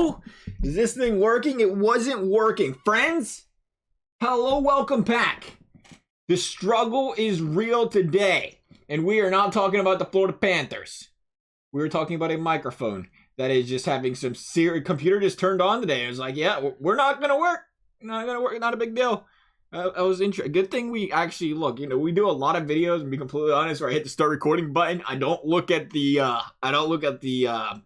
Hello? Is this thing working? It wasn't working. Friends, hello, welcome back. The struggle is real today, and we are not talking about the Florida Panthers. We're talking about a microphone that is just having some serious computer just turned on today. It was like, yeah, we're not going to work. Not going to work. Not a big deal. I was interested. Good thing we actually look. You know, we do a lot of videos, and be completely honest, where I hit the start recording button. I don't look at the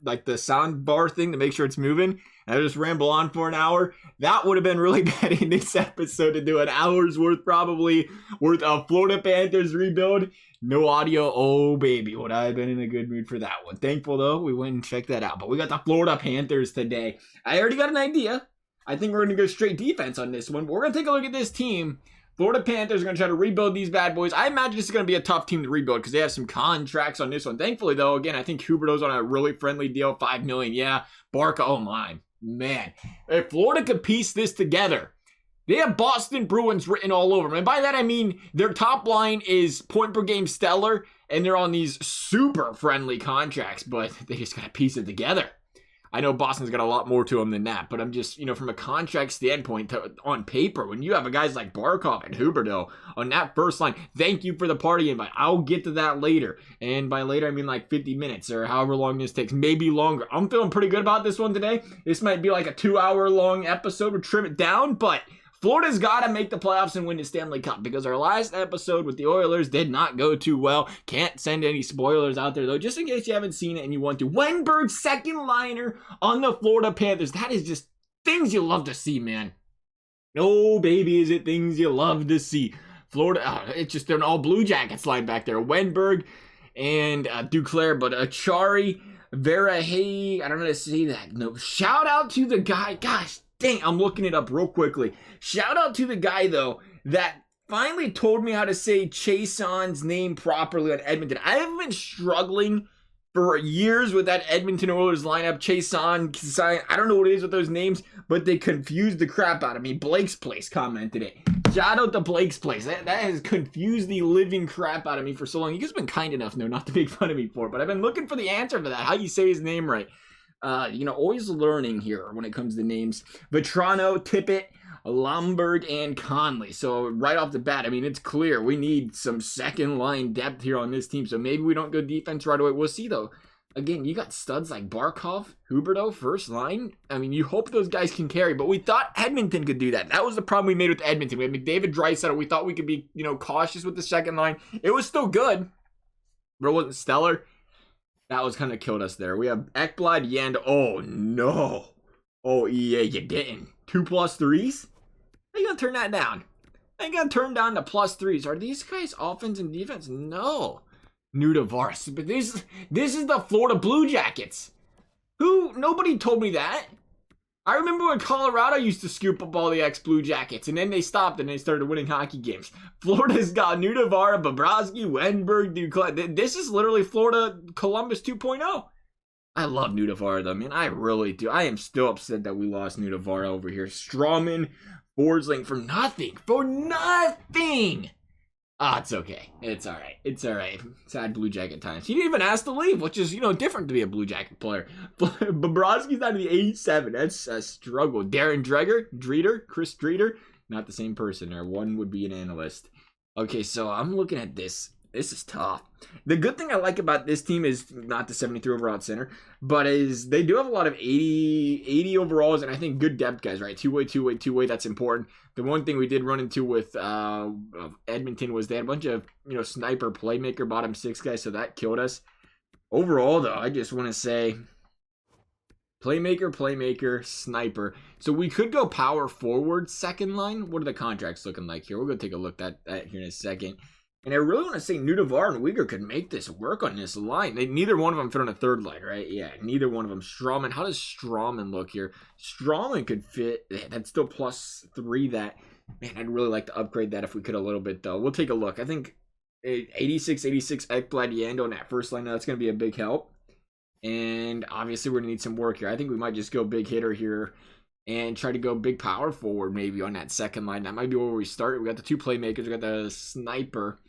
like the sound bar thing to make sure it's moving. And I just ramble on for an hour. That would have been really bad in this episode to do an hour's worth of Florida Panthers rebuild. No audio. Oh baby, would I have been in a good mood for that one. Thankful though, we went and checked that out. But we got the Florida Panthers today. I already got an idea. I think we're going to go straight defense on this one. But we're going to take a look at this team. Florida Panthers are going to try to rebuild these bad boys. I imagine this is going to be a tough team to rebuild because they have some contracts on this one. Thankfully, though, again, I think Huberdeau's on a really friendly deal, $5 million. Yeah, Barca, oh my, man. If Florida could piece this together, they have Boston Bruins written all over them. And by that, I mean their top line is point per game stellar, and they're on these super friendly contracts, but they just got to piece it together. I know Boston's got a lot more to them than that, but I'm just, from a contract standpoint, on paper, when you have guys like Barkov and Huberdeau on that first line, thank you for the party invite. I'll get to that later. And by later, I mean like 50 minutes or however long this takes, maybe longer. I'm feeling pretty good about this one today. This might be like a 2-hour long episode. We'll trim it down, but Florida's got to make the playoffs and win the Stanley Cup because our last episode with the Oilers did not go too well. Can't send any spoilers out there, though, just in case you haven't seen it and you want to. Wenberg's second liner on the Florida Panthers. That is just things you love to see, man. Oh, baby, is it things you love to see. Florida, it's just an all Blue Jackets line back there. Wenberg and Duclair, but Achari, Verahey, I don't know how to say that. No, shout out to the guy. Gosh, dang, I'm looking it up real quickly. Shout out to the guy, though, that finally told me how to say Chason's name properly on Edmonton. I have been struggling for years with that Edmonton Oilers lineup. Chason, I don't know what it is with those names, but they confused the crap out of me. Blake's Place commented it. Shout out to Blake's Place. That has confused the living crap out of me for so long. He's been kind enough, no, not to make fun of me for it, but I've been looking for the answer for that, how you say his name right. Always learning here when it comes to names. Vetrano, Tippett, Lomberg, and Conley. So right off the bat, I mean, it's clear we need some second line depth here on this team. So maybe we don't go defense right away. We'll see, though. Again, you got studs like Barkov, Huberdeau, first line. I mean, you hope those guys can carry, but we thought Edmonton could do that. That was the problem we made with Edmonton. We had McDavid, Draisaitl. We thought we could be, cautious with the second line. It was still good, but it wasn't stellar. That was kind of killed us there. We have Ekblad, Yand. Oh, no. Oh, yeah, you didn't. 2+3s? How you going to turn that down? How you going to turn down the +3s? Are these guys offense and defense? No. Nudavaris. But this is the Florida Blue Jackets. Nobody told me that. I remember when Colorado used to scoop up all the ex-Blue Jackets, and then they stopped and they started winning hockey games. Florida's got Nudavara, Bobrovsky, Wenberg, Duclair. This is literally Florida Columbus 2.0. I love Nudavara, though, man. I really do. I am still upset that we lost Nudavara over here. Strawman, Forsling for nothing. For nothing! It's okay. It's all right. It's all right. Sad Blue Jacket times. He didn't even ask to leave, which is, different to be a Blue Jacket player. Bobrovsky's down to the 87. That's a struggle. Darren Chris Dreeder, not the same person, or one would be an analyst. Okay, so I'm looking at this. This is tough. The good thing I like about this team is not the 73 overall center, but is they do have a lot of 80 overalls, and I think good depth guys, right? Two-way. That's important. The one thing we did run into with Edmonton was they had a bunch of, sniper, playmaker, bottom six guys, so that killed us. Overall, though, I just want to say playmaker, sniper. So we could go power forward second line. What are the contracts looking like here? We're going to take a look at that here in a second. And I really want to say Nudavara and Uyghur could make this work on this line. Neither one of them fit on a third line, right? Yeah, neither one of them. Strawman, how does Strawman look here? Strawman could fit. That's still +3 that. Man, I'd really like to upgrade that if we could a little bit, though. We'll take a look. I think 86 Ekblad Yando on that first line. That's going to be a big help. And obviously we're going to need some work here. I think we might just go big hitter here and try to go big power forward maybe on that second line. That might be where we start. We got the two playmakers. We got the sniper.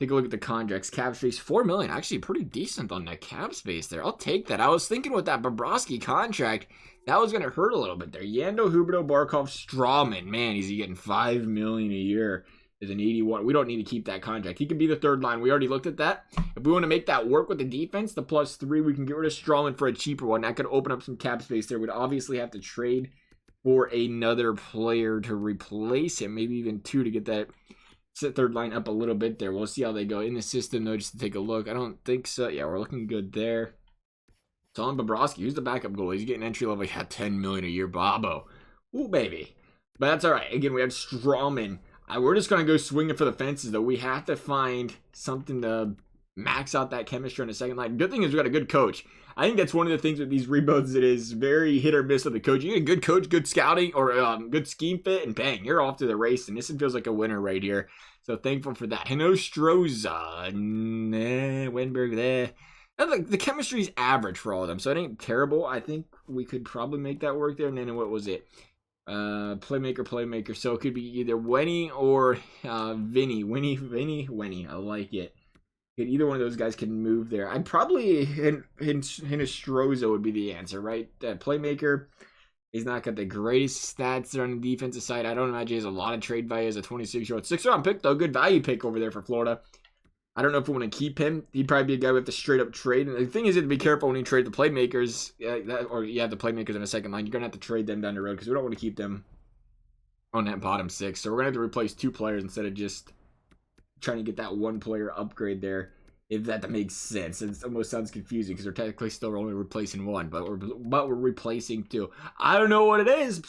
Take a look at the contracts. Cap space, $4 million. Actually, pretty decent on that cap space there. I'll take that. I was thinking with that Bobrovsky contract, that was going to hurt a little bit there. Yando, Huberdeau, Barkov, Strawman. Man, he's getting $5 million a year as an 81. We don't need to keep that contract. He can be the third line. We already looked at that. If we want to make that work with the defense, the +3, we can get rid of Strawman for a cheaper one. That could open up some cap space there. We'd obviously have to trade for another player to replace him. Maybe even 2 to get that third line up a little bit there. We'll see how they go in the system, though, just to take a look. I don't think so. Yeah, we're looking good there. So on Bobrovsky, who's the backup goalie? He's getting entry level. Yeah, $10 million a year, Bobo. Ooh, baby. But that's all right. Again, we have Strawman. We're just going to go swinging for the fences, though. We have to find something to max out that chemistry on the second line. Good thing is we got a good coach. I think that's one of the things with these rebuilds. It is very hit or miss with the coach. You get a good coach, good scouting, or good scheme fit, and bang, you're off to the race. And this one feels like a winner right here. So thankful for that. Hinostroza, Wenberg there. Like the chemistry's average for all of them, so it ain't terrible. I think we could probably make that work there. And then what was it? Playmaker. So it could be either Wenny or Vinny. Wenny. I like it. Either one of those guys can move there. I'd probably Hinostroza would be the answer, right? Playmaker. He's not got the greatest stats there on the defensive side. I don't imagine he has a lot of trade value as a 26-year-old. 6th-round pick, though. Good value pick over there for Florida. I don't know if we want to keep him. He'd probably be a guy we have to straight up trade. And the thing is, you have to be careful when you trade the playmakers. Or you have the playmakers in a second line. You're going to have to trade them down the road because we don't want to keep them on that bottom 6. So we're going to have to replace 2 players instead of just trying to get that 1 player upgrade there. If that makes sense. It almost sounds confusing because we're technically still only replacing 1, but we're replacing 2. I don't know what it is.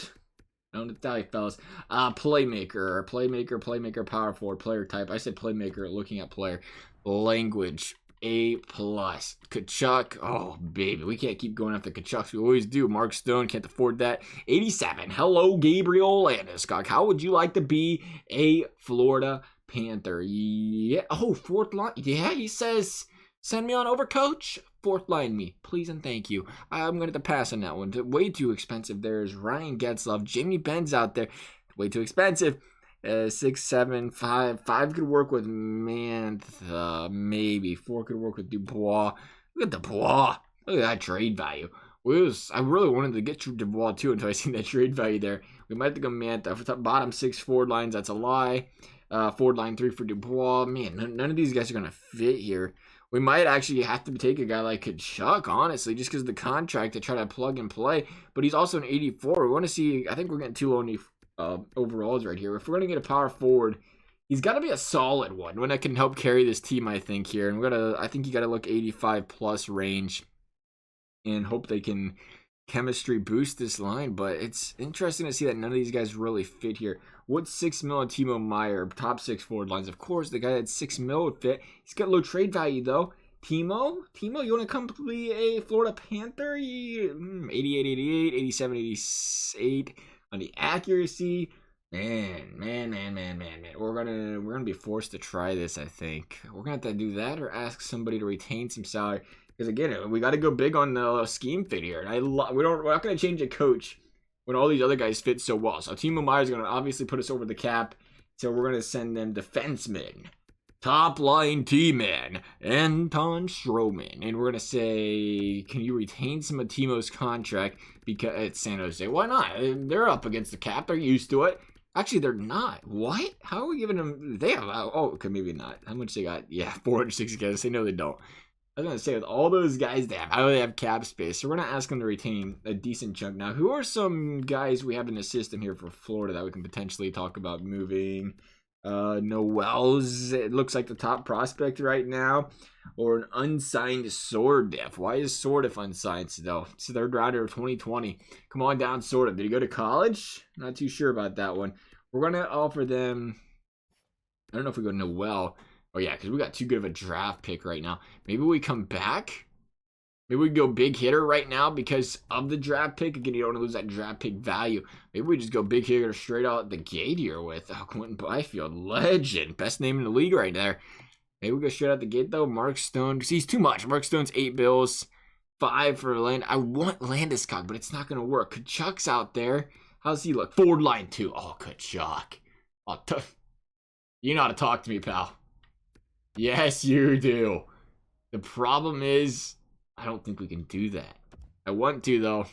I don't tell you, fellas. Playmaker, power forward, player type. I said playmaker, looking at player. Language, A+. Kachuk, oh, baby. We can't keep going after Kachucks. We always do. Mark Stone, can't afford that. 87. Hello, Gabriel Landeskog. How would you like to be a Florida Panther? Yeah. Oh, 4th line. Yeah, he says, send me on over, coach. 4th line me, please and thank you. I'm going to pass on that one. Way too expensive. There's Ryan Getzlaf. Jamie Benn's out there. Way too expensive. 6, 7, 5. 5 could work with Mantha. Maybe. 4 could work with Dubois. Look at Dubois. Look at that trade value. I really wanted to get to Dubois too until I seen that trade value there. We might have to go Mantha. For top, bottom 6 forward lines, that's a lie. Forward line 3 for Dubois. Man, none of these guys are going to fit here. We might actually have to take a guy like Kachuk, honestly, just because of the contract to try to plug and play. But he's also an 84. We want to see, I think we're getting too low on overalls right here. If we're going to get a power forward, he's got to be a solid one that can help carry this team, I think, here. And I think you got to look 85 plus range and hope they can chemistry boost this line. But it's interesting to see that none of these guys really fit here. What's $6 million Timo Meier, top 6 forward lines? Of course, the guy that $6 million would fit. He's got low trade value, though. Timo, you want to come be a Florida Panther? 88, 88, 87, 88 on the accuracy. Man. We're gonna be forced to try this, I think. We're gonna have to do that or ask somebody to retain some salary. Because again, we got to go big on the scheme fit here. We're not gonna change a coach when all these other guys fit so well. So Timo Meier's going to obviously put us over the cap. So we're going to send them defensemen. Top line T-man, Anton Stroman. And we're going to say, can you retain some of Timo's contract because it's San Jose? Why not? They're up against the cap. They're used to it. Actually, they're not. What? How are we giving them? They have, okay, maybe not. How much they got? Yeah, 460 guys. They know they don't. I was going to say, with all those guys they have, how do they have cap space? So we're going to ask them to retain a decent chunk. Now, who are some guys we have in the system here for Florida that we can potentially talk about moving? Noel's, it looks like the top prospect right now. Or an unsigned Sordiff. Why is Sordiff unsigned, though? It's the 3rd rounder of 2020. Come on down, Sordiff. Did he go to college? Not too sure about that one. We're going to offer them, I don't know if we go Noel. Oh, yeah, because we got too good of a draft pick right now. Maybe we come back. Maybe we go big hitter right now because of the draft pick. Again, you don't want to lose that draft pick value. Maybe we just go big hitter straight out the gate here with Quentin Byfield. Legend. Best name in the league right there. Maybe we go straight out the gate, though. Mark Stone. Because he's too much. Mark Stone's 8 bills. 5 for Land. I want Landeskog, but it's not going to work. Kachuk's out there. How's he look? Forward line 2. Oh, Kachuk. You know how to talk to me, pal. Yes, you do. The problem is, I don't think we can do that. I want to, though.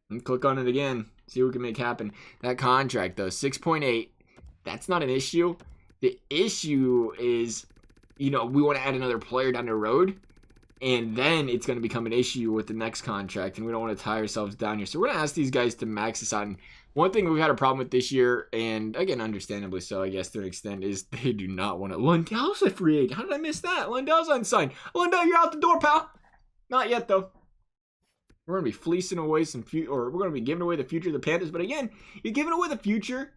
And click on it again. See what we can make happen. That contract, though, 6.8. That's not an issue. The issue is, we want to add another player down the road. And then it's going to become an issue with the next contract. And we don't want to tie ourselves down here. So we're going to ask these guys to max this out. And one thing we've had a problem with this year, and again, understandably so, I guess, to an extent, is they do not want to. Lundell's a free agent. How did I miss that? Lundell's unsigned. Lundell, you're out the door, pal. Not yet, though. We're going to be fleecing away we're going to be giving away the future of the Panthers. But again, you're giving away the future,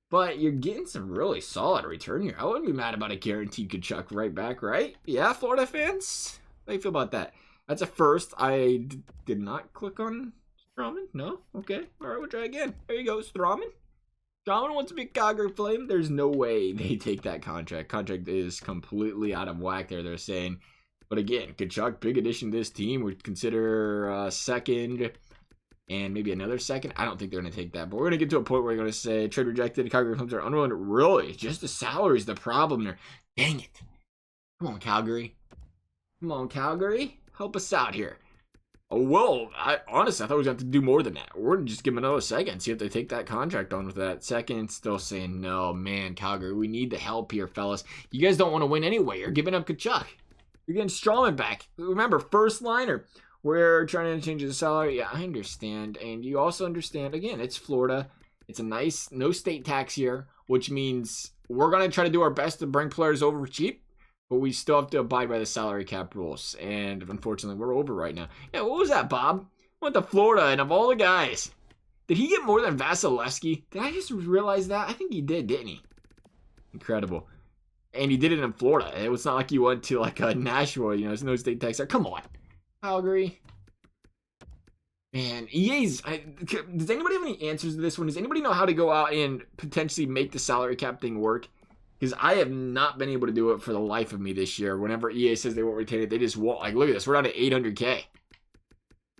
but you're getting some really solid return here. I wouldn't be mad about a guaranteed Kachuk right back, right? Yeah, Florida fans? How do you feel about that? That's a first. I did not click on Strawman. No? Okay. All right, we'll try again. There you go, Strawman. Strawman wants to be a Calgary Flame. There's no way they take that contract. Contract is completely out of whack there, they're saying. But again, Kachuk, big addition to this team. Would consider a second and maybe another second. I don't think they're going to take that. But we're going to get to a point where we're going to say trade rejected. Calgary Flames are unwilling. Really? Just the salary is the problem there. Dang it. Come on, Calgary. Come on, Calgary. Help us out here. Oh, well, honestly, I thought we were going to have to do more than that. We're going to just give them another second. See if they take that contract on with that second. Still saying, no, man, Calgary, we need the help here, fellas. You guys don't want to win anyway. You're giving up Kachuk. You're getting Strawman back. Remember, first liner. We're trying to change the salary. Yeah, I understand. And you also understand, again, it's Florida. It's a nice, no state tax here, which means we're going to try to do our best to bring players over cheap, but we still have to abide by the salary cap rules. And unfortunately, we're over right now. Yeah, what was that, Bob? Went to Florida, and of all the guys, did he get more than Vasilevsky? Did I just realize that? I think he did, didn't he? Incredible. And he did it in Florida. It was not like he went to like a Nashville, there's no state tax there. Come on, Calgary. Man, does anybody have any answers to this one? Does anybody know how to go out and potentially make the salary cap thing work? Because I have not been able to do it for the life of me this year. Whenever EA says they won't retain it, they just won't. Like, look at this. We're down to 800K.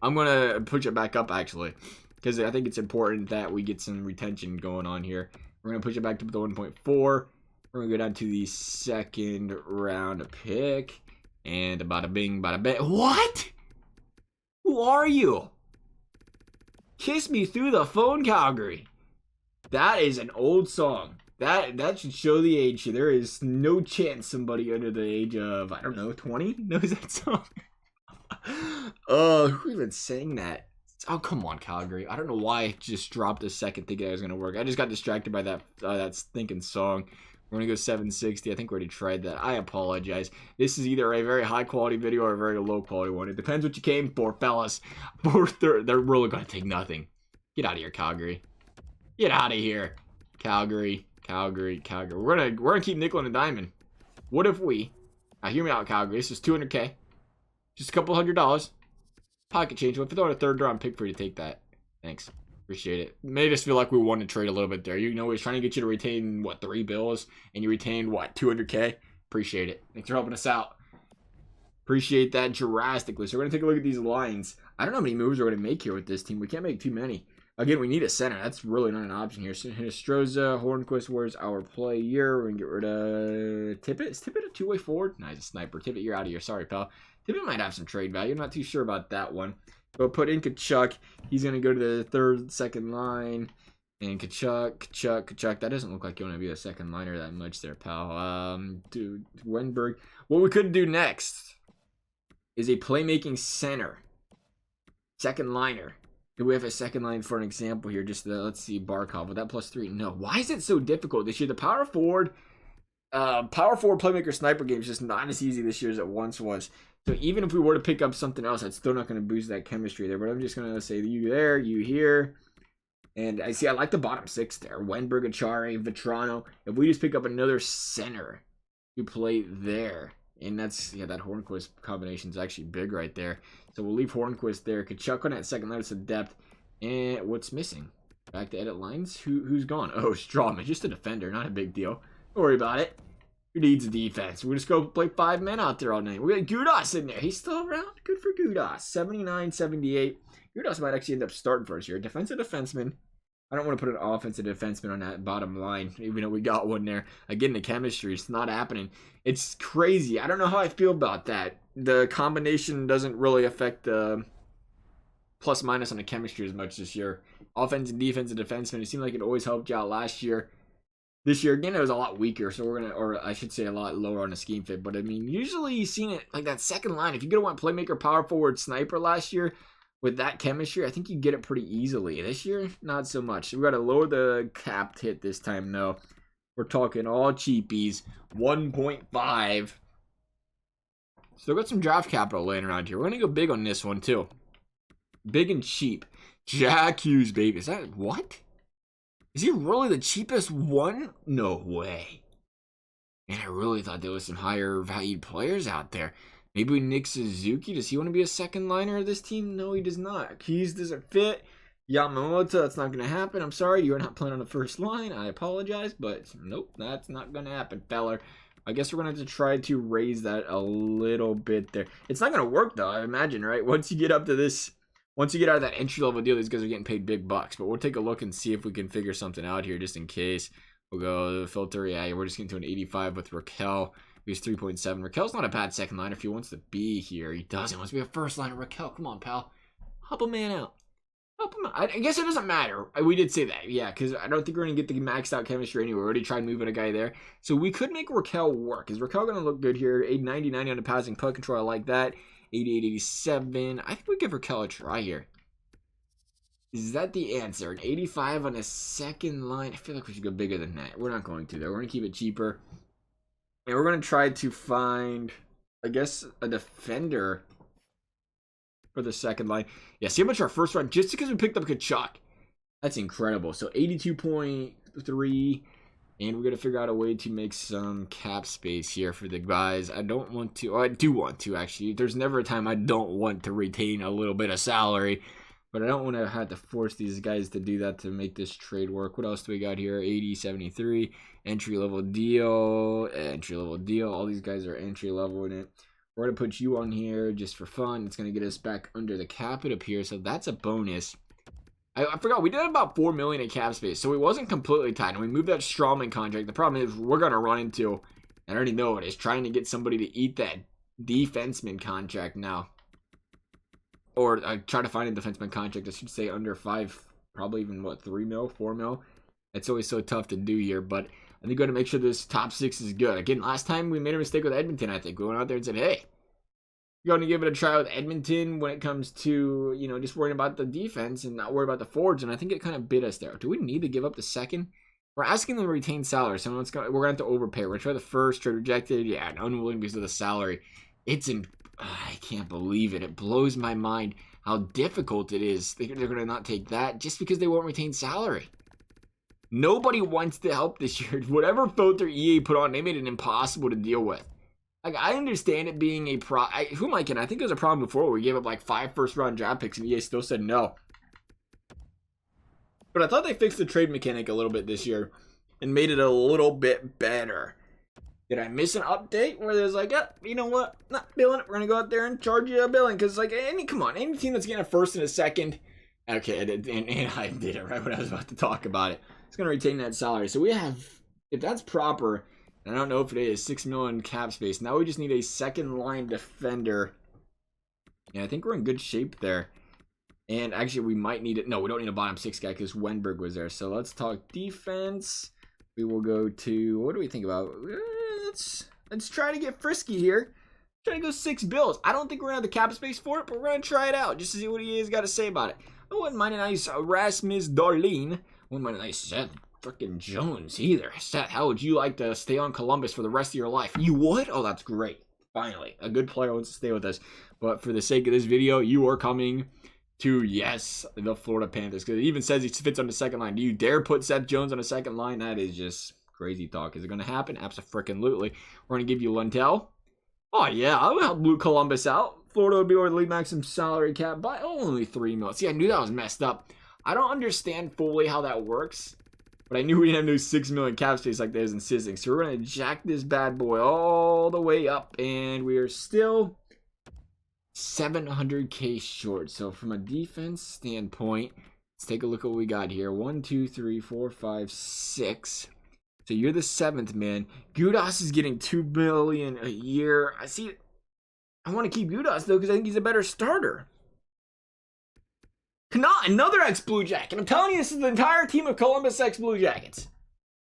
I'm going to push it back up, actually, because I think it's important that we get some retention going on here. We're going to push it back to the 1.4. We're going to go down to the second round pick. And bada bing, bada bang. What? Who are you? Kiss me through the phone, Calgary. That is an old song. That should show the age. There is no chance somebody under the age of, I don't know, 20 knows that song. Who even sang that? Oh, come on, Calgary. I don't know why I just dropped a second thinking it was going to work. I just got distracted by that stinking song. We're going to go 760. I think we already tried that. I apologize. This is either a very high-quality video or a very low-quality one. It depends what you came for, fellas. They're really going to take nothing. Get out of here, Calgary. Get out of here, Calgary. Calgary. We're gonna keep nickel and diamond. What if we... Now, hear me out, Calgary. This is 200K. Just a couple $100. Pocket change. If I throw out a third-round pick for you to take that. Thanks. Appreciate it. Made us feel like we won to trade a little bit there. He's trying to get you to retain, 3 bills? And you retained, 200K? Appreciate it. Thanks for helping us out. Appreciate that drastically. So we're going to take a look at these lines. I don't know how many moves we're going to make here with this team. We can't make too many. Again, we need a center. That's really not an option here. So Hinostroza, Hornquist, where's our player? We're going to get rid of Tippett. Is Tippett a two-way forward? Nice, a sniper. Tippett, you're out of here. Sorry, pal. Tippett might have some trade value. I'm not too sure about that one. But put in Kachuk. He's going to go to the second line. And Kachuk. That doesn't look like you want to be a second liner that much there, pal. Dude, Wenberg. What we could do next is a playmaking center. Second liner. Do we have a second line for an example here? Let's see, Barkov. With that +3? No. Why is it so difficult this year? The power forward playmaker sniper game is just not as easy this year as it once was. So even if we were to pick up something else, that's still not going to boost that chemistry there. But I'm just going to say you there, you here. And I like the bottom 6 there. Wenberg, Achari, Vetrano. If we just pick up another center, you play there. And that's, that Hornquist combination is actually big right there. So we'll leave Hornquist there. Kachuk on that second line with some depth. And what's missing? Back to edit lines. Who's gone? Oh, Strawman. Just a defender. Not a big deal. Don't worry about it. Who needs defense? We'll just go play 5 men out there all night. We got Gudas in there. He's still around. Good for Gudas. 79, 78. Gudas might actually end up starting for us here. Defensive defenseman. I don't want to put an offensive defenseman on that bottom line, even though we got one there. Again, the chemistry, it's not happening. It's crazy. I don't know how I feel about that. The combination doesn't really affect the plus minus on the chemistry as much this year. Offense and defense and defenseman, it seemed like it always helped you out last year. This year, again, it was a lot weaker, so we're going to, or I should say a lot lower on the scheme fit. But, I mean, usually you've seen it like that second line. If you get a playmaker, power forward, sniper last year with that chemistry, I think you get it pretty easily. This year, not so much. We got to lower the cap hit this time, though. We're talking all cheapies, 1.5. Still got some draft capital laying around here. We're going to go big on this one, too. Big and cheap. Jack Hughes, baby. Is that what? Is he really the cheapest one? No way. Man, I really thought there was some higher valued players out there. Maybe Nick Suzuki. Does he want to be a second liner of this team? No, he does not. Keys doesn't fit. Yamamoto, that's not going to happen. I'm sorry, you're not playing on the first line. I apologize, but nope, that's not going to happen, feller. I guess we're going to have to try to raise that a little bit there. It's not going to work, though, I imagine, right? Once you get up to this... Once you get out of that entry-level deal, these guys are getting paid big bucks. But we'll take a look and see if we can figure something out here just in case. We'll go filter. Yeah, we're just getting to an 85 with Raquel. He's 3.7. Raquel's not a bad second liner if he wants to be here. He doesn't. He wants to be a first liner. Raquel, come on, pal. Help a man out. Help him out. I guess it doesn't matter. We did say that. Yeah, because I don't think we're going to get the maxed out chemistry anyway. We already tried moving a guy there. So we could make Raquel work. Is Raquel going to look good here? 90-90 on the passing puck control. I like that. 88-87. I think we give Raquel a try here. Is that the answer? An 85 on a second line? I feel like we should go bigger than that. We're not going to, though. We're going to keep it cheaper. And we're going to try to find, I guess, a defender for the second line. Yeah, see how much our first round, just because we picked up Kachuk. That's incredible. So 82.3. And we're going to figure out a way to make some cap space here for the guys. I don't want to, I do want to, actually. There's never a time I don't want to retain a little bit of salary. But I don't want to have to force these guys to do that to make this trade work. What else do we got here? 80-73. Entry-level deal. Entry-level deal. All these guys are entry-level in it. We're going to put you on here just for fun. It's going to get us back under the cap it up here. So that's a bonus. I forgot. We did about $4 million in cap space. So it wasn't completely tight. And we moved that Strawman contract. The problem is we're going to run into, I already know it is, trying to get somebody to eat that defenseman contract now. Or try to find a defenseman contract, I should say, under 5, probably even, what, 3 mil, 4 mil? It's always so tough to do here, but I think we're going to make sure this top 6 is good. Again, last time we made a mistake with Edmonton, I think. We went out there and said, hey, you're going to give it a try with Edmonton when it comes to, you know, just worrying about the defense and not worry about the forwards, and I think it kind of bit us there. Do we need to give up the second? We're asking them to retain salary, so we're going to have to overpay. We're going to try the first, trade rejected, yeah, and unwilling because of the salary. I can't believe it. It blows my mind how difficult it is. They're going to not take that just because they won't retain salary. Nobody wants to help this year. Whatever filter EA put on, they made it impossible to deal with. Like, I understand it being a who am I kidding? I think it was a problem before where we gave up like 5 first-round draft picks and EA still said no. But I thought they fixed the trade mechanic a little bit this year and made it a little bit better. Did I miss an update where there's like, yeah, you know what? Not billing it. We're going to go out there and charge you a billing. Because, like, come on. Any team that's getting a first and a second. Okay, and I did it right when I was about to talk about it. It's going to retain that salary. So we have, if that's proper, and I don't know if it is, $6 million cap space. Now we just need a second line defender. And I think we're in good shape there. And actually, we might need it. No, we don't need a bottom 6 guy because Wenberg was there. So let's talk defense. We will go to, what do we think about? Let's try to get frisky here. Try to go 6 bills. I don't think we're going to have the cap space for it, but we're going to try it out just to see what he has got to say about it. I wouldn't mind a nice Rasmus Darlene. I wouldn't mind a nice Seth frickin' Jones either. Seth, how would you like to stay on Columbus for the rest of your life? You would? Oh, that's great. Finally, a good player wants to stay with us. But for the sake of this video, you are coming to, yes, the Florida Panthers. Because it even says he fits on the second line. Do you dare put Seth Jones on the second line? That is just crazy talk. Is it going to happen? Abso-frickin-lutely. We're going to give you Lundell. Oh, yeah, I would help Blue Columbus out. Florida would be able to leave maximum salary cap by only $3 million. See, I knew that was messed up. I don't understand fully how that works, but I knew we didn't have no $6 million cap space like there's insisting. So we're going to jack this bad boy all the way up, and we are still $700K short. So from a defense standpoint, Let's take a look at what we got here. 1, 2, 3, 4, 5, 6. So you're the 7th man. Gudas is getting $2 million a year. I want to keep Gudas though because I think he's a better starter. Cannot another ex-Blue Jacket. I'm telling you, this is the entire team of Columbus ex-Blue Jackets.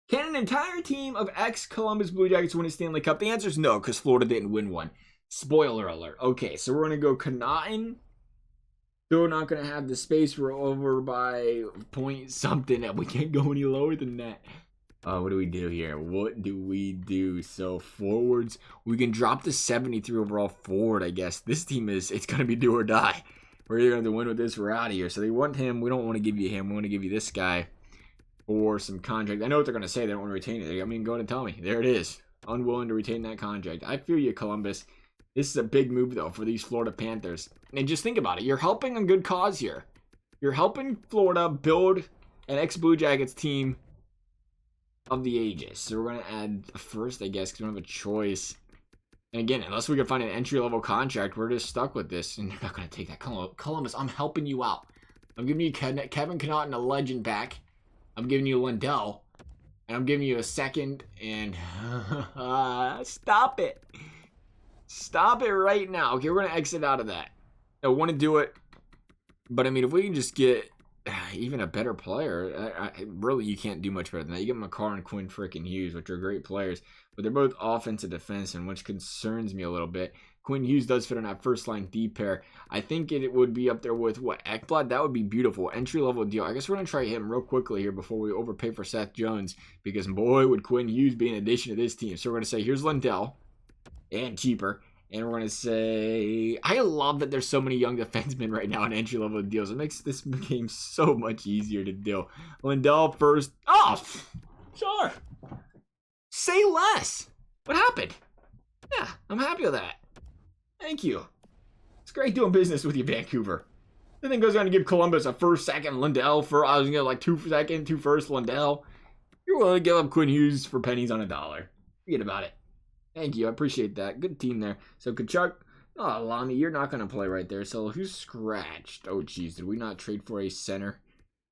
Can an entire team of ex-Columbus Blue Jackets win a Stanley Cup? The answer is no, because Florida didn't win one. Spoiler alert. Okay, so we're going to go Connaughton. Still not going to have the space. We're over by point something. We can't go any lower than that. What do we do here? What do we do? So forwards, we can drop the 73 overall forward, I guess. This team it's going to be do or die. We're either going to win with this, we're out of here. So they want him. We don't want to give you him. We want to give you this guy for some contract. I know what they're going to say. They don't want to retain it. I mean, go ahead and tell me. There it is. Unwilling to retain that contract. I feel you, Columbus. This is a big move, though, for these Florida Panthers. And just think about it. You're helping a good cause here. You're helping Florida build an ex-Blue Jackets team of the ages. So we're going to add a first, I guess, because we don't have a choice. And again, unless we can find an entry-level contract, we're just stuck with this. And they're not going to take that. Columbus, I'm helping you out. I'm giving you Kevin Connaughton, a legend back. I'm giving you Lindell. And I'm giving you a second. And stop it. Stop it right now. Okay, we're going to exit out of that. I want to do it. But, I mean, if we can just get even a better player, really, you can't do much better than that. You get McCarr and Quinn freaking Hughes, which are great players. But they're both offensive defensemen, which concerns me a little bit. Quinn Hughes does fit on that first-line D pair. I think it would be up there with, what, Ekblad? That would be beautiful. Entry-level deal. I guess we're going to try him real quickly here before we overpay for Seth Jones. Because, boy, would Quinn Hughes be an addition to this team. So we're going to say, here's Lindell. And cheaper. And we're going to say, I love that there's so many young defensemen right now in entry-level deals. It makes this game so much easier to do. Lindell first. Oh, sure. Say less. What happened? Yeah, I'm happy with that. Thank you. It's great doing business with you, Vancouver. The thing goes on to give Columbus a first, second, Lindell for, I was going to get like 2 second, 2 first, Lindell. You're willing to give up Quinn Hughes for pennies on a dollar. Forget about it. Thank you. I appreciate that. Good team there. So, Kachuk. Oh, Lamy, you're not going to play right there. So, who's scratched? Oh, jeez. Did we not trade for a center?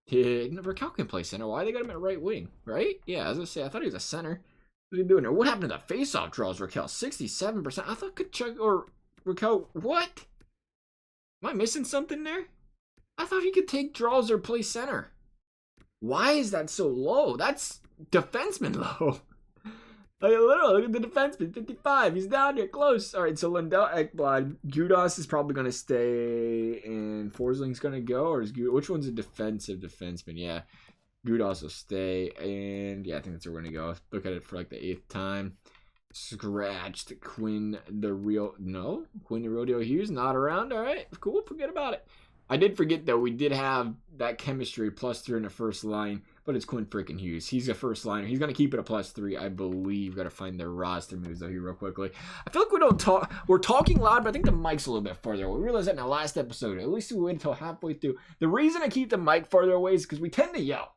Raquel can play center. Why they got him at right wing? Right? Yeah, as I say, I thought he was a center. What are you doing there? What happened to the face-off draws, Raquel? 67%. I thought Kachuk or Raquel. What? Am I missing something there? I thought he could take draws or play center. Why is that so low? That's defenseman low. Like, literally, look at the defenseman, 55. He's down there, close. All right, so Lindell, Ekblad. Gudas is probably going to stay, and Forsling's going to go, or is which one's a defensive defenseman? Yeah, Gudas will stay, and yeah, I think that's where we're going to go. Look at it for like the 8th time. Scratched Quinn the real Rodeo Hughes, not around. All right, cool, forget about it. I did forget, though, we did have that chemistry +3 in the first line. But it's Quinn freaking Hughes. He's a first liner. He's going to keep it a +3, I believe. Got to find the roster moves though here real quickly. I feel like we don't talk. We're talking loud, but I think the mic's a little bit farther away. We realized that in the last episode. At least we waited until halfway through. The reason I keep the mic farther away is because we tend to yell.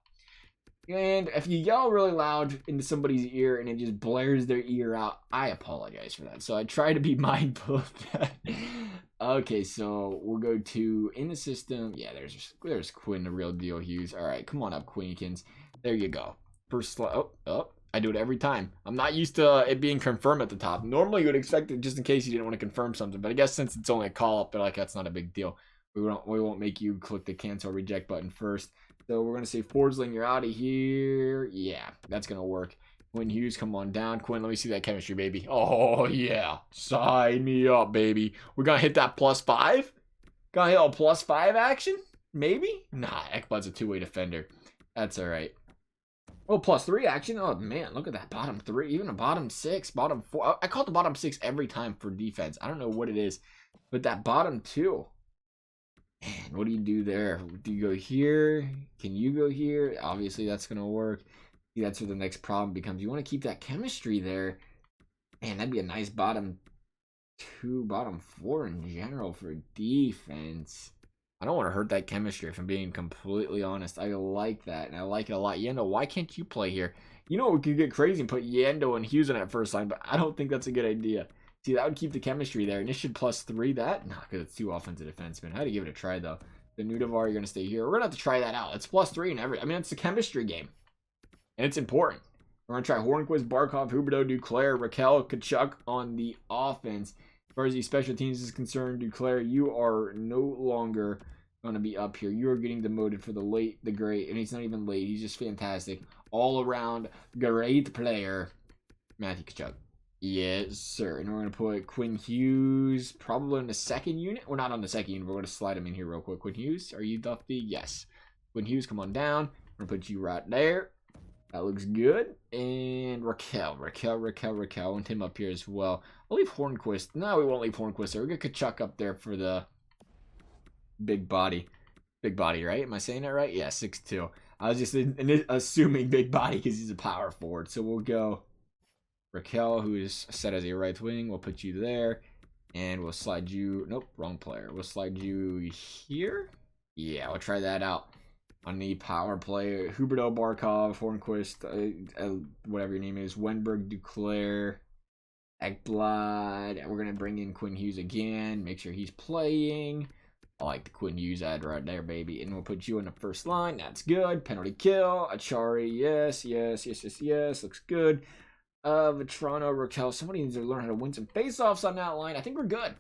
And if you yell really loud into somebody's ear and it just blares their ear out, I apologize for that. So I try to be mindful of that. Okay, so we'll go to in the system. Yeah, there's Quinn, the real deal Hughes. All right, come on up, Queenikins. There you go. First slot. Oh, I do it every time. I'm not used to it being confirmed at the top. Normally, you would expect it just in case you didn't want to confirm something. But I guess since it's only a call up, they're like, that's not a big deal. We won't make you click the cancel reject button first. So we're gonna say Forsling, you're out of here. Yeah, that's gonna work. Quinn Hughes, come on down. Quinn, let me see that chemistry, baby. Oh, yeah. Sign me up, baby. We're going to hit that +5? Gonna hit a +5 action? Maybe? Nah, Ekblad's a two-way defender. That's all right. Oh, +3 action? Oh, man, look at that. Bottom 3, even a bottom 6, bottom 4. I call it the bottom 6 every time for defense. I don't know what it is. But that bottom 2. Man, what do you do there? Do you go here? Can you go here? Obviously, that's going to work. That's where the next problem becomes. You want to keep that chemistry there. Man, that'd be a nice bottom 2, bottom 4 in general for defense. I don't want to hurt that chemistry if I'm being completely honest. I like that, and I like it a lot. Yendo, why can't you play here? You know, we could get crazy and put Yendo and Hughes on that first line, but I don't think that's a good idea. See, that would keep the chemistry there, and it should +3 that. Nah, because it's 2 offensive defensemen. I had to give it a try, though. The Nudavar, you're going to stay here. We're going to have to try that out. It's +3 and everything. I mean, it's a chemistry game. And it's important. We're going to try Hornquist, Barkov, Huberdeau, Duclair, Raquel, Kachuk on the offense. As far as the special teams is concerned, Duclair, you are no longer going to be up here. You are getting demoted for the late, the great, and he's not even late. He's just fantastic. All around great player, Matthew Kachuk. Yes, sir. And we're going to put Quinn Hughes probably in the second unit. We're not on the second unit. We're going to slide him in here real quick. Quinn Hughes, are you Duffy? Yes. Quinn Hughes, come on down. We're going to put you right there. That looks good. And Raquel, and him up here as well. I'll leave Hornquist. No, we won't leave Hornquist there. We'll get Kachuk up there for the big body. Big body, right? Am I saying that right? Yeah, 6'2". I was just assuming big body because he's a power forward. So we'll go Raquel, who is set as a right wing. We'll put you there. And we'll slide you. Nope, wrong player. We'll slide you here. Yeah, we'll try that out. On the power play, Huberdeau, Barkov, Hornquist, whatever your name is, Wenberg, Duclair, Ekblad. We're going to bring in Quinn Hughes again, make sure he's playing. I like the Quinn Hughes ad right there, baby. And we'll put you in the first line. That's good. Penalty kill. Achari, yes. Looks good. Vetrano, Raquel. Somebody needs to learn how to win some faceoffs on that line. I think we're good.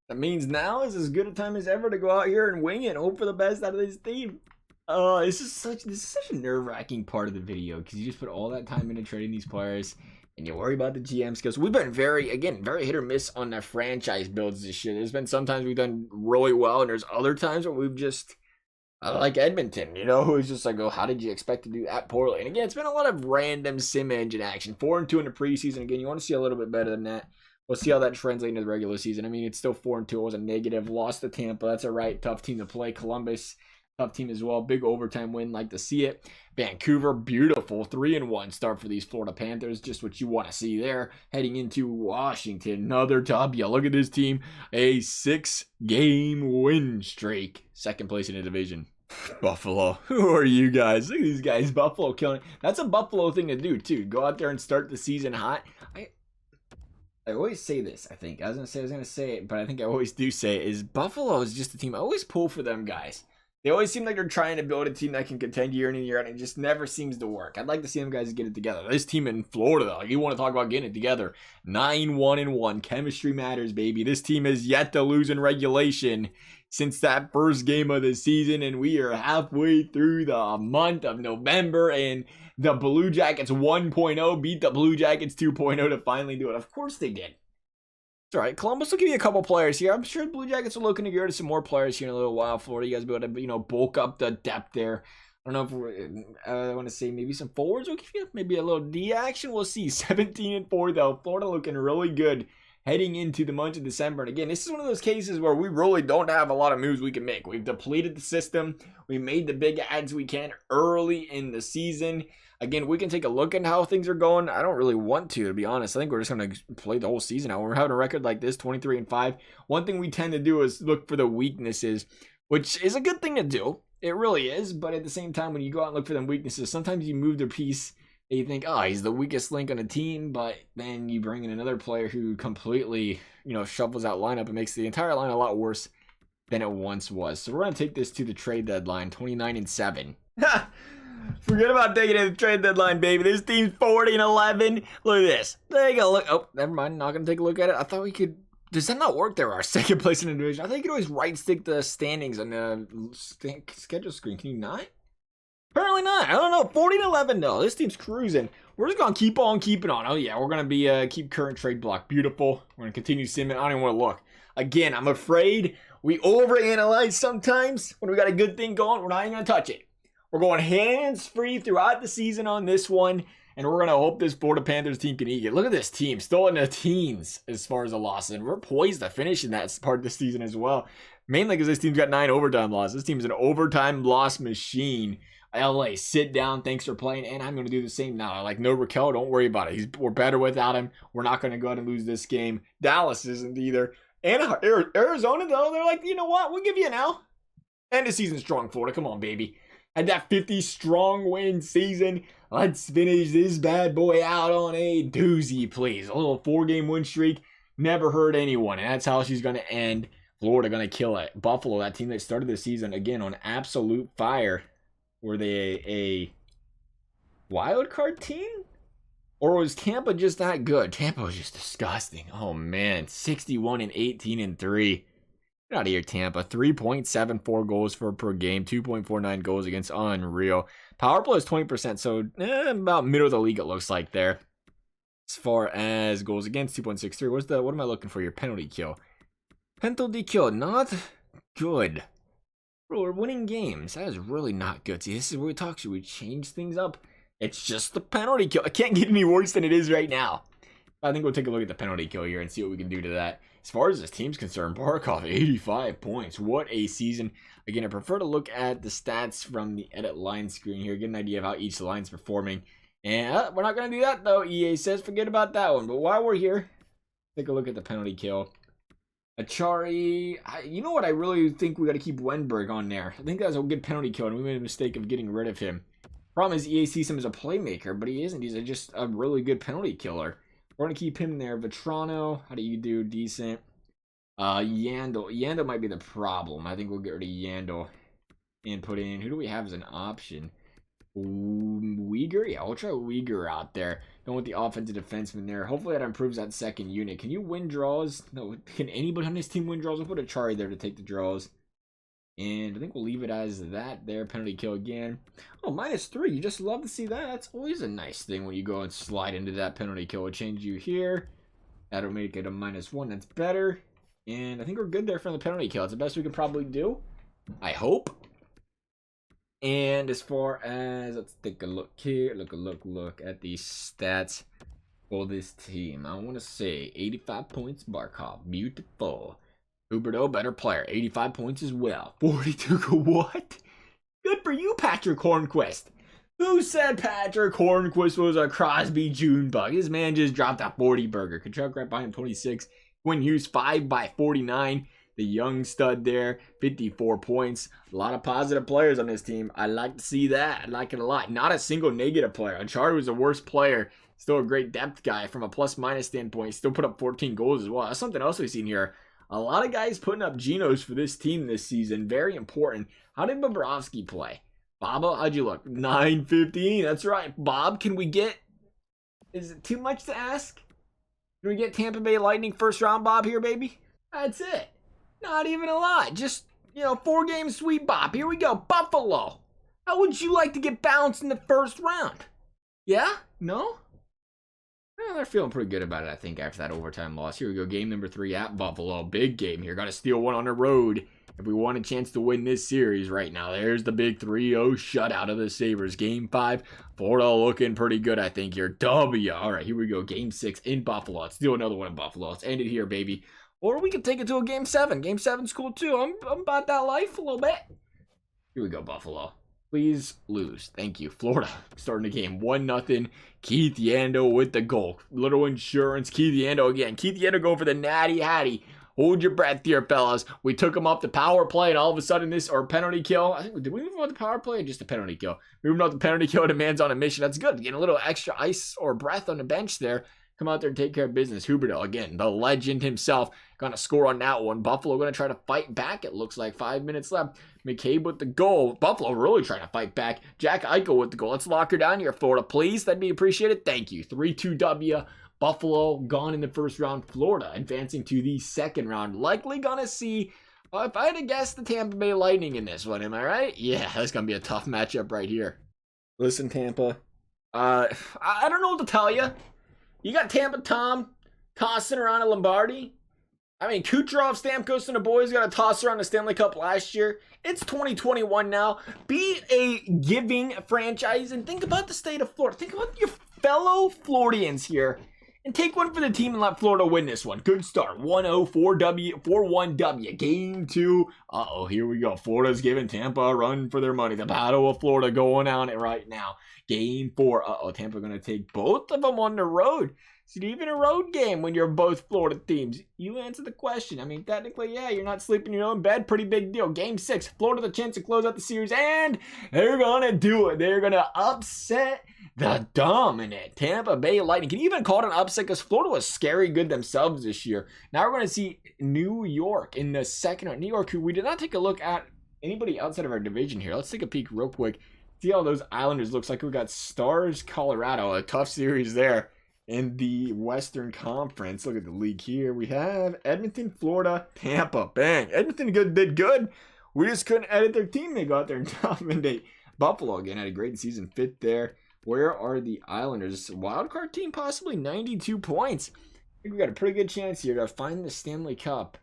That means now is as good a time as ever to go out here and wing it and hope for the best out of this team. This is such a nerve-wracking part of the video because you just put all that time into trading these players and you worry about the GM skills. We've been very hit or miss on the franchise builds this year. There's been sometimes we've done really well and there's other times where we've just like Edmonton, who's just like, oh, how did you expect to do that poorly? And again, it's been a lot of random sim engine action. 4-2 in the preseason. Again, you want to see a little bit better than that. We'll see how that translates into the regular season. I mean, it's still 4-2. It was a negative. Lost to Tampa. That's a right tough team to play. Columbus, tough team as well. Big overtime win. Like to see it. Vancouver, beautiful 3-1 start for these Florida Panthers. Just what you want to see there. Heading into Washington, another W. Look at this team. A 6-game win streak. Second place in the division. Buffalo. Who are you guys? Look at these guys. Buffalo killing it. That's a Buffalo thing to do, too. Go out there and start the season hot. I always say this, I think. I was going to say it, but I think I always do say it, is Buffalo is just a team. I always pull for them guys. They always seem like they're trying to build a team that can contend year in and year out, and it just never seems to work. I'd like to see them guys get it together. This team in Florida, though, you want to talk about getting it together. 9-1-1. Chemistry matters, baby. This team has yet to lose in regulation since that first game of the season, and we are halfway through the month of November, and the Blue Jackets 1.0 beat the Blue Jackets 2.0 to finally do it. Of course they did. It's all right. Columbus will give you a couple players here. I'm sure the Blue Jackets are looking to get rid of some more players here in a little while. Florida, you guys will be able to, bulk up the depth there. I don't know if I want to say maybe some forwards will give you maybe a little D action. We'll see. 17-4 though. Florida looking really good heading into the month of December. And again, this is one of those cases where we really don't have a lot of moves we can make. We've depleted the system. We made the big adds we can early in the season. Again, we can take a look at how things are going. I don't really want to be honest. I think we're just going to play the whole season out. We're having a record like this, 23-5. One thing we tend to do is look for the weaknesses, which is a good thing to do. It really is. But at the same time, when you go out and look for them weaknesses, sometimes you move their piece and you think, oh, he's the weakest link on the team. But then you bring in another player who completely, shuffles out lineup and makes the entire line a lot worse than it once was. So we're going to take this to the trade deadline, 29-7. Forget about taking it to the trade deadline, baby. This team's 40-11. Look at this. Take a look. Oh, never mind. Not going to take a look at it. I thought we could. Does that not work there? Our second place in the division. I thought you could always right stick the standings on the schedule screen. Can you not? Apparently not. I don't know. 40-11 though. This team's cruising. We're just going to keep on keeping on. Oh, yeah. We're going to be keep current trade block. Beautiful. We're going to continue simming. I don't even want to look. Again, I'm afraid we overanalyze sometimes. When we got a good thing going, we're not even going to touch it. We're going hands-free throughout the season on this one, and we're going to hope this Florida Panthers team can eat it. Look at this team, still in the teens as far as the losses, and we're poised to finish in that part of the season as well. Mainly because this team's got 9 overtime losses. This team's an overtime loss machine. LA, sit down. Thanks for playing, and I'm going to do the same now. Like, no Raquel, don't worry about it. We're better without him. We're not going to go out and lose this game. Dallas isn't either. And Arizona, though, they're like, you know what? We'll give you an L. And the season's strong, Florida. Come on, baby. Had that 50 strong win season. Let's finish this bad boy out on a doozy, please. A little 4-game win streak. Never hurt anyone. And that's how she's going to end. Florida going to kill it. Buffalo, that team that started the season, again, on absolute fire. Were they a wild card team? Or was Tampa just that good? Tampa was just disgusting. Oh, man. 61-18-3. Get out of here, Tampa. 3.74 goals per game. 2.49 goals against. Unreal. Power play is 20%, so about middle of the league it looks like there. As far as goals against, 2.63. What am I looking for here? Penalty kill. Penalty kill, not good. Bro, we're winning games. That is really not good. See, this is where we talk. Should we change things up? It's just the penalty kill. It can't get any worse than it is right now. I think we'll take a look at the penalty kill here and see what we can do to that. As far as this team's concerned, Barkov, 85 points. What a season. Again, I prefer to look at the stats from the edit line screen here, get an idea of how each line's performing. And we're not going to do that, though, EA says. Forget about that one. But while we're here, take a look at the penalty kill. Achari, you know what? I really think we got to keep Wenberg on there. I think that's a good penalty kill, and we made a mistake of getting rid of him. Problem is, EA sees him as a playmaker, but he isn't. He's just a really good penalty killer. We're going to keep him there. Vetrano, how do you do? Decent. Yandel. Yandel might be the problem. I think we'll get rid of Yandel and put in, who do we have as an option? Uyghur? Yeah, we'll try Uyghur out there. Don't want the offensive defenseman there. Hopefully that improves that second unit. Can you win draws? No. Can anybody on this team win draws? We'll put Achari there to take the draws. And I think we'll leave it as that there. Penalty kill again. Oh, -3. You just love to see that. That's always a nice thing when you go and slide into that penalty kill. We'll change you here. That'll make it a -1. That's better. And I think we're good there for the penalty kill. It's the best we can probably do. I hope. And as far as, let's take a look here. Look at the stats for this team. I want to say 85 points, Barkov. Beautiful. Huberto, better player. 85 points as well. 42, what? Good for you, Patrick Hornquist. Who said Patrick Hornquist was a Crosby June bug? His man just dropped a 40 burger. Kachuk right behind 26. Quinn Hughes 5 by 49. The young stud there, 54 points. A lot of positive players on this team. I like to see that. I like it a lot. Not a single negative player. Achari was the worst player. Still a great depth guy from a plus-minus standpoint. Still put up 14 goals as well. That's something else we've seen here. A lot of guys putting up Genos for this team this season. Very important. How did Bobrovsky play? Baba, how'd you look? 915. That's right. Bob, can we get... Is it too much to ask? Can we get Tampa Bay Lightning first round, Bob, here, baby? That's it. Not even a lot. Just, 4-game sweep, Bob. Here we go. Buffalo. How would you like to get bounced in the first round? Yeah? No? Well, they're feeling pretty good about it, I think, after that overtime loss. Here we go. Game number 3 at Buffalo. Big game here. Got to steal one on the road if we want a chance to win this series right now. There's the big 3-0 shutout of the Sabres. Game 5. Florida looking pretty good, I think, here. W. All right, here we go. Game 6 in Buffalo. Let's do another one in Buffalo. Let's end it here, baby. Or we could take it to a Game 7. Game 7's cool, too. I'm about that life a little bit. Here we go, Buffalo. Please lose. Thank you. Florida starting the game 1-0. Keith Yandel with the goal. Little insurance. Keith Yandel again. Keith Yandel going for the natty hattie. Hold your breath here, fellas. We took him off the power play, and all of a sudden penalty kill. I think, did we move on the power play or just a penalty kill? Moving off the penalty kill, the man's on a mission. That's good. Getting a little extra ice or breath on the bench there. Come out there and take care of business. Huberto, again, the legend himself, going to score on that one. Buffalo going to try to fight back. It looks like 5 minutes left. McCabe with the goal. Buffalo really trying to fight back. Jack Eichel with the goal. Let's lock her down here, Florida, please. That'd be appreciated. Thank you. 3-2 W. Buffalo gone in the first round. Florida advancing to the second round. Likely going to see, if I had to guess, the Tampa Bay Lightning in this one. Am I right? Yeah, that's going to be a tough matchup right here. Listen, Tampa. I don't know what to tell you. You got Tampa Tom tossing around a Lombardi. I mean, Kucherov, Stamkos, and the boys got to toss around the Stanley Cup last year. It's 2021 now. Be a giving franchise and think about the state of Florida. Think about your fellow Floridians here and take one for the team and let Florida win this one. Good start. 1-0, 4-1 W. Game 2. Here we go. Florida's giving Tampa a run for their money. The Battle of Florida going on it right now. Game 4. Tampa going to take both of them on the road. Is it even a road game when you're both Florida teams? You answer the question. I mean, technically, yeah, you're not sleeping in your own bed. Pretty big deal. Game 6. Florida the chance to close out the series, and they're going to do it. They're going to upset The dominant Tampa Bay Lightning. Can you even call it an upset? Because Florida was scary good themselves this year. Now we're going to see New York in the second round. New York, who we did not take a look at anybody outside of our division here. Let's take a peek real quick. See how those Islanders looks like. We got Stars, Colorado. A tough series there in the Western Conference. Look at the league here. We have Edmonton, Florida, Tampa. Bang. Edmonton did good. We just couldn't edit their team. They got there and dominate. Buffalo again had a great season. Fifth there. Where are the Islanders? Wildcard team, possibly 92 points. I think we got a pretty good chance here to find the Stanley Cup.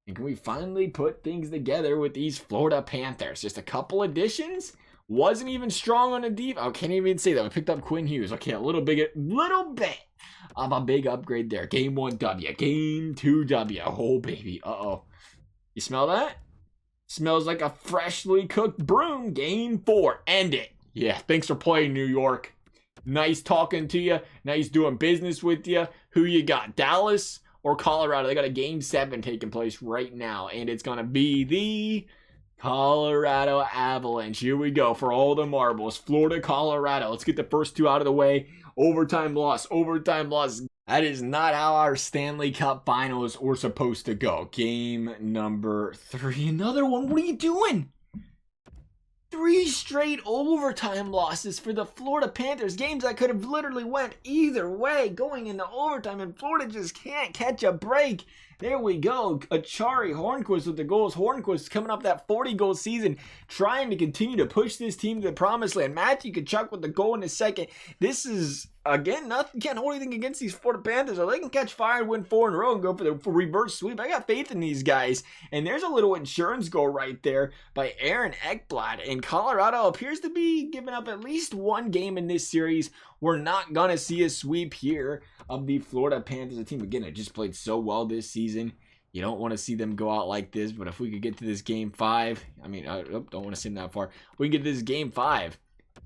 And can we finally put things together with these Florida Panthers? Just a couple additions. Wasn't even strong on the deep. I can't even say that. We picked up Quinn Hughes. Okay, a little bit of a big upgrade there. Game 1 W. Game 2 W. Oh, baby. Uh-oh. You smell that? Smells like a freshly cooked broom. Game 4. End it. Yeah, thanks for playing, New York. Nice talking to you. Nice doing business with you. Who you got, Dallas or Colorado? They got a Game 7 taking place right now, and it's going to be the Colorado Avalanche. Here we go for all the marbles. Florida, Colorado. Let's get the first two out of the way. Overtime loss. Overtime loss. That is not how our Stanley Cup finals were supposed to go. Game number 3. Another one. What are you doing? 3 straight overtime losses for the Florida Panthers. Games that could have literally went either way going into overtime, and Florida just can't catch a break. There we go. Achari Hornquist with the goals. Hornquist coming up that 40-goal season, trying to continue to push this team to the promised land. Matthew Tkachuk with the goal in the second. This is, again, nothing, can't hold anything against these Florida Panthers. Or they can catch fire and win 4 in a row and go for the reverse sweep. I got faith in these guys. And there's a little insurance goal right there by Aaron Ekblad. And Colorado appears to be giving up at least one game in this series. We're not going to see a sweep here of the Florida Panthers. A team, again, that just played so well this season. You don't want to see them go out like this. But if we could get to this Game 5, I mean, I don't want to send that far. We can get to this Game 5.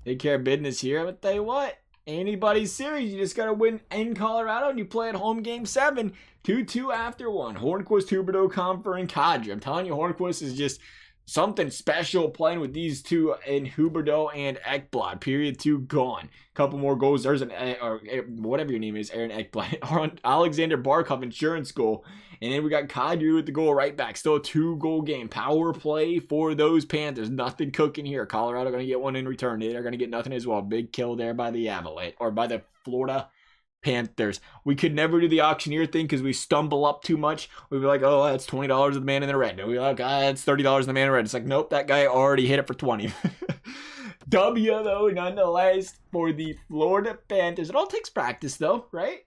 Take care of business here. But tell you what, anybody's series, you just got to win in Colorado, and you play at home Game 7. 2-2 after 1. Hornquist, Huberdeau, Comfer, and Kadri. I'm telling you, Hornquist is just something special playing with these two in Huberdeau and Ekblad. Period 2 gone. Couple more goals. There's an, or whatever your name is, Aaron Ekblad. Alexander Barkov insurance goal. And then we got Kadri with the goal right back. Still a 2-goal game. Power play for those Panthers. Nothing cooking here. Colorado going to get one in return. They're going to get nothing as well. Big kill there by the Avalanche, or by the Florida Panthers. We could never do the auctioneer thing because we stumble up too much. We'd be like, oh, that's $20 of the man in the red. And we'd be like, that's $30 of the man in the red. It's like, nope, that guy already hit it for 20. W, though, nonetheless, for the Florida Panthers. It all takes practice, though, right?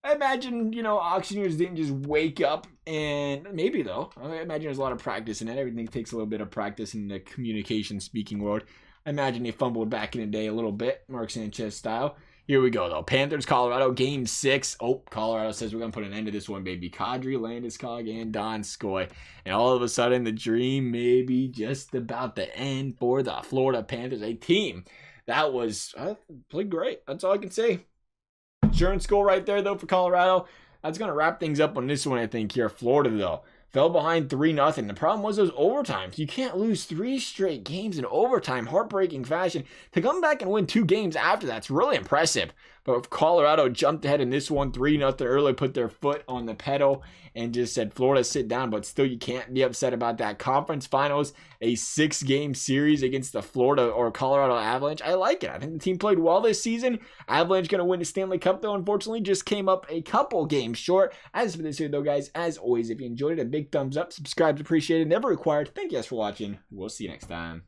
I imagine, auctioneers didn't just wake up and maybe, though. I imagine there's a lot of practice in it. Everything takes a little bit of practice in the communication speaking world. I imagine they fumbled back in the day a little bit, Mark Sanchez style. Here we go, though. Panthers, Colorado, Game 6. Oh, Colorado says we're going to put an end to this one, baby. Kadri, Landeskog, and Donskoy. And all of a sudden, the dream may be just about to end for the Florida Panthers, a team that was played great. That's all I can say. Insurance goal right there, though, for Colorado. That's going to wrap things up on this one, I think, here. Florida, though, fell behind 3-0. The problem was those overtimes. You can't lose 3 straight games in overtime, heartbreaking fashion. To come back and win 2 games after that's really impressive. But Colorado jumped ahead in this one 3-0 early, put their foot on the pedal, and just said, Florida, sit down. But still, you can't be upset about that. Conference finals, a 6-game series against the Florida or Colorado Avalanche. I like it. I think the team played well this season. Avalanche going to win the Stanley Cup, though, unfortunately, just came up a couple games short. As for this here, though, guys, as always, if you enjoyed it, a big thumbs up. Subscribe's appreciated, never required. Thank you guys for watching. We'll see you next time.